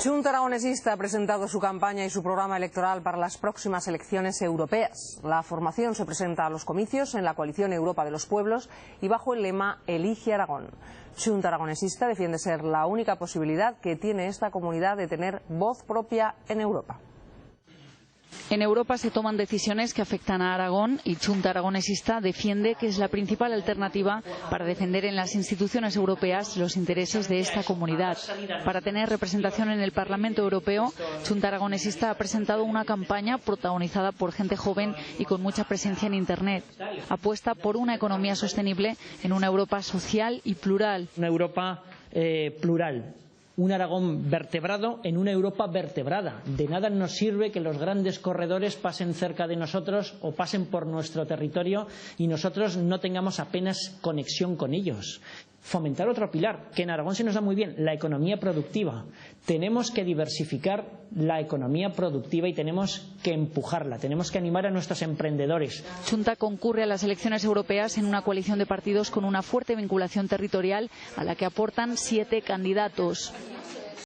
Junta Aragonesista ha presentado su campaña y su programa electoral para las próximas elecciones europeas. La formación se presenta a los comicios en la coalición Europa de los Pueblos y bajo el lema Elige Aragón. Junta Aragonesista defiende ser la única posibilidad que tiene esta comunidad de tener voz propia en Europa. En Europa se toman decisiones que afectan a Aragón y Junta Aragonesista defiende que es la principal alternativa para defender en las instituciones europeas los intereses de esta comunidad. Para tener representación en el Parlamento Europeo, Junta Aragonesista ha presentado una campaña protagonizada por gente joven y con mucha presencia en Internet. Apuesta por una economía sostenible en una Europa social y plural. Una Europa plural. Un Aragón vertebrado en una Europa vertebrada. De nada nos sirve que los grandes corredores pasen cerca de nosotros o pasen por nuestro territorio y nosotros no tengamos apenas conexión con ellos. Fomentar otro pilar, que en Aragón se nos da muy bien, la economía productiva. Tenemos que diversificar la economía productiva y tenemos que empujarla, tenemos que animar a nuestros emprendedores. Junta concurre a las elecciones europeas en una coalición de partidos con una fuerte vinculación territorial a la que aportan 7 candidatos.